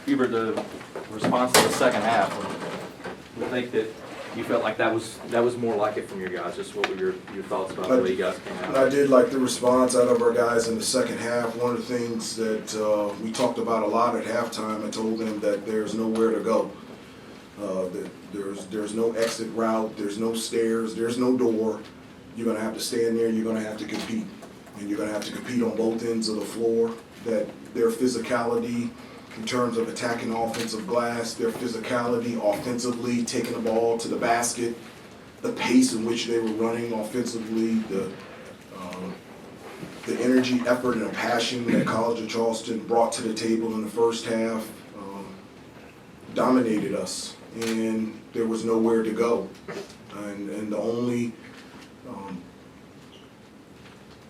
Hubert, the response to the second half, we think that you felt like that was more like it from your guys. Just what were your thoughts about the way you guys came out? I did like the response out of our guys in the second half. One of the things that we talked about a lot at halftime, I told them that there's nowhere to go. There's no exit route, there's no stairs, there's no door. You're going to have to stand there, you're going to have to compete. And you're going to have to compete on both ends of the floor. That their physicality in terms of attacking offensive glass, their physicality offensively, taking the ball to the basket, the pace in which they were running offensively, the energy, effort, and passion that College of Charleston brought to the table in the first half dominated us, and there was nowhere to go. And the only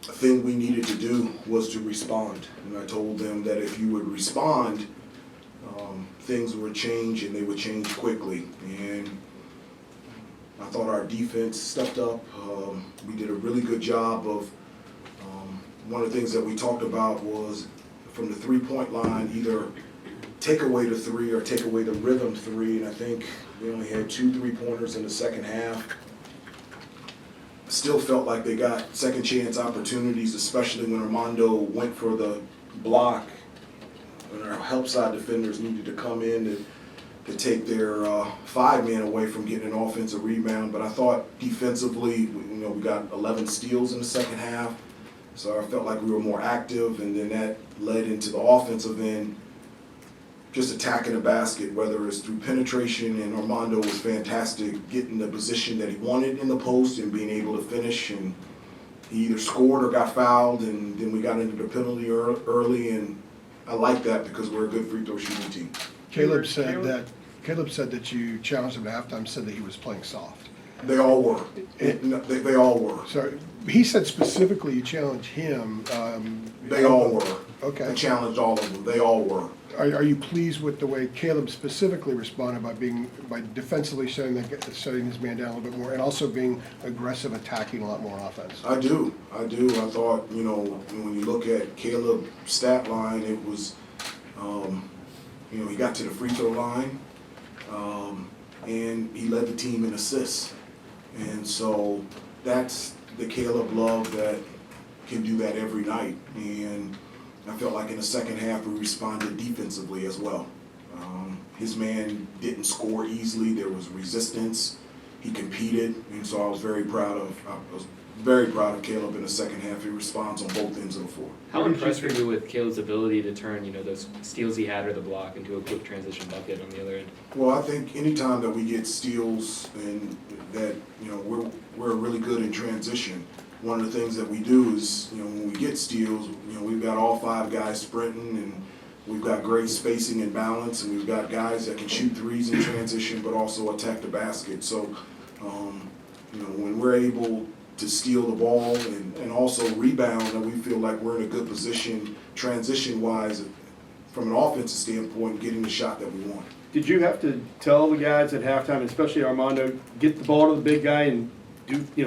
thing we needed to do was to respond. And I told them that if you would respond, things would change, and they would change quickly. And I thought our defense stepped up. We did a really good job of, one of the things that we talked about was from the three-point line, either take away the three or take away the rhythm three. And I think we only had 2 3-pointers in the second half. Still felt like they got second chance opportunities, especially when Armando went for the block. And our help side defenders needed to come in to take their 5-man away from getting an offensive rebound. But I thought defensively, we got 11 steals in the second half. So I felt like we were more active, and then that led into the offensive end, just attacking the basket, whether it's through penetration, and Armando was fantastic getting the position that he wanted in the post and being able to finish. And he either scored or got fouled, and then we got into the penalty early, and I like that because we're a good free throw shooting team. Caleb said that you challenged him at halftime, said that he was playing soft. They all were. They all were. So he said specifically you challenged him. They all were. Okay. I challenged all of them. They all were. Are you pleased with the way Caleb specifically responded by defensively shutting his man down a little bit more, and also being aggressive, attacking a lot more offense? I do. I thought, when you look at Caleb's stat line, it was, he got to the free throw line, and he led the team in assists. And so that's the Caleb Love that can do that every night. And I felt like in the second half we responded defensively as well. His man didn't score easily. There was resistance. He competed, and so I was very proud of Caleb in the second half. He responds on both ends of the floor. How impressed were you with Caleb's ability to turn, those steals he had or the block into a quick transition bucket on the other end? Well, I think anytime that we get steals and that, we're really good in transition. One of the things that we do is, when we get steals, we've got all 5 guys sprinting, and we've got great spacing and balance, and we've got guys that can shoot threes in transition but also attack the basket. So, when we're able to steal the ball and also rebound, and we feel like we're in a good position transition-wise from an offensive standpoint, getting the shot that we want. Did you have to tell the guys at halftime, especially Armando, get the ball to the big guy and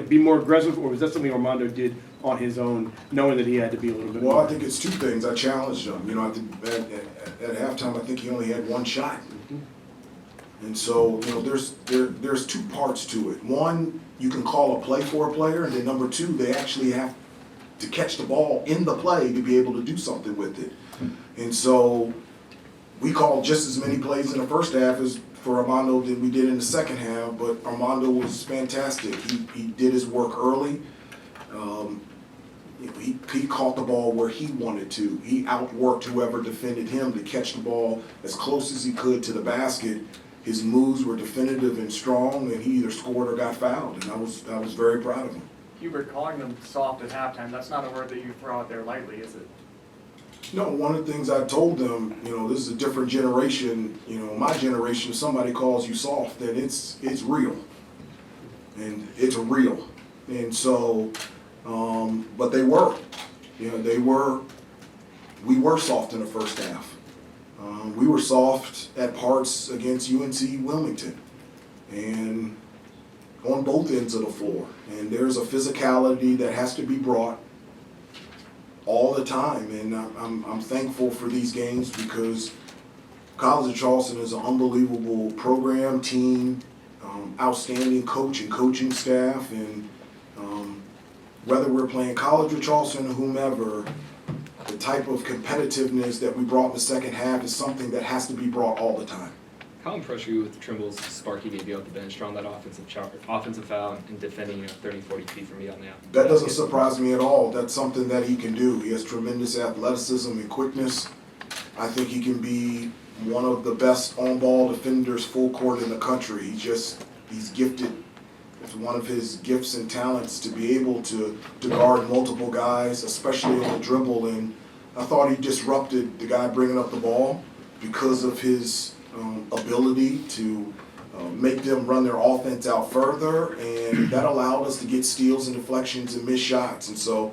be more aggressive, or was that something Armando did on his own, knowing that he had to be a little bit more? Well, I think it's 2 things. I challenged him. At halftime, I think he only had 1 shot. And so, there's 2 parts to it. One, you can call a play for a player, and then number 2, they actually have to catch the ball in the play to be able to do something with it. And so we called just as many plays in the first half as for Armando than we did in the second half, but Armando was fantastic. He did his work early. He caught the ball where he wanted to. He outworked whoever defended him to catch the ball as close as he could to the basket. His moves were definitive and strong, and he either scored or got fouled, and I was very proud of him. Hubert, calling them soft at halftime, that's not a word that you throw out there lightly, is it? No, one of the things I told them, this is a different generation. My generation, if somebody calls you soft, then it's real. And it's real. And so, but they were. We were soft in the first half. We were soft at parts against UNC Wilmington. And on both ends of the floor. And there's a physicality that has to be brought all the time, and I'm thankful for these games because College of Charleston is an unbelievable program, team, outstanding coach and coaching staff, and whether we're playing College of Charleston or whomever, the type of competitiveness that we brought in the second half is something that has to be brought all the time. How impressed were you with Trimble's spark he gave you off the bench, drawing that offensive foul and defending 30, 40 feet from you on the out? That doesn't surprise me at all. That's something that he can do. He has tremendous athleticism and quickness. I think he can be one of the best on-ball defenders full court in the country. He's gifted. It's one of his gifts and talents to be able to guard multiple guys, especially on the dribble. And I thought he disrupted the guy bringing up the ball because of his ability to make them run their offense out further, and that allowed us to get steals and deflections and miss shots. And so,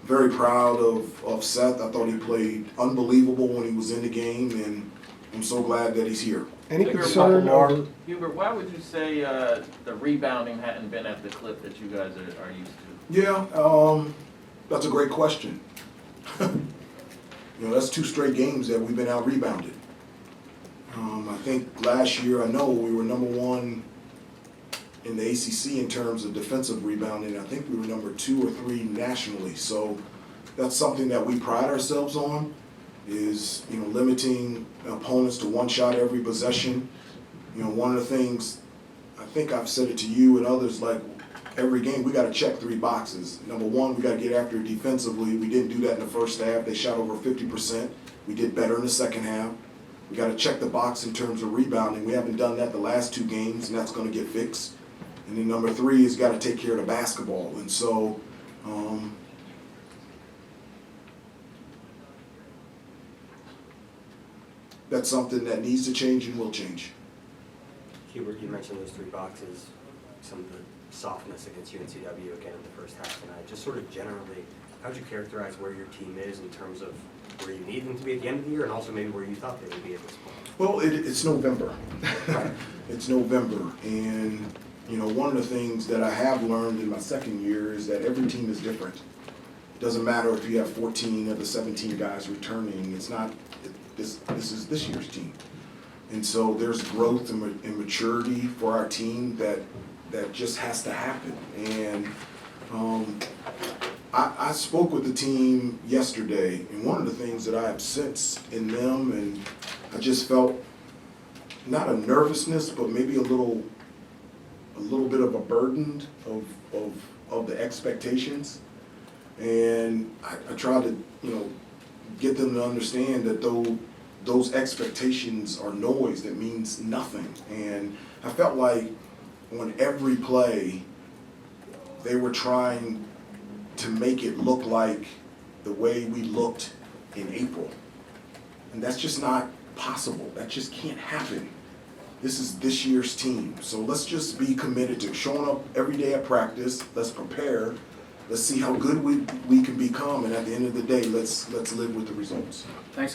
very proud of Seth. I thought he played unbelievable when he was in the game, and I'm so glad that he's here. Any Hubert, concern over, Hubert, why would you say the rebounding hadn't been at the clip that you guys are used to? Yeah, that's a great question. That's 2 straight games that we've been out rebounded. I think last year, I know we were number 1 in the ACC in terms of defensive rebounding. I think we were number 2 or 3 nationally. So that's something that we pride ourselves on, is limiting opponents to 1 shot every possession. One of the things, I think I've said it to you and others, like every game we got to check 3 boxes. Number 1, we got to get after it defensively. We didn't do that in the first half. They shot over 50%. We did better in the second half. We got to check the box in terms of rebounding. We haven't done that the last 2 games, and that's going to get fixed. And then number 3 is got to take care of the basketball. And so, that's something that needs to change and will change. Hubert, you mentioned those 3 boxes, some of the softness against UNCW again in the first half tonight. Just sort of generally, how would you characterize where your team is in terms of where you need them to be at the end of the year, and also maybe where you thought they would be at this point? Well, it's November. It's November, and one of the things that I have learned in my second year is that every team is different. It doesn't matter if you have 14 of the 17 guys returning. It's not. This is this year's team, and so there's growth and maturity for our team that just has to happen. And I spoke with the team yesterday, and one of the things that I have sensed in them, and I just felt not a nervousness, but maybe a little bit of a burden of the expectations. And I tried to get them to understand that those expectations are noise that means nothing. And I felt like on every play, they were trying to make it look like the way we looked in April. And that's just not possible. That just can't happen. This is this year's team. So let's just be committed to showing up every day at practice. Let's prepare. Let's see how good we can become. And at the end of the day, let's live with the results. Thanks.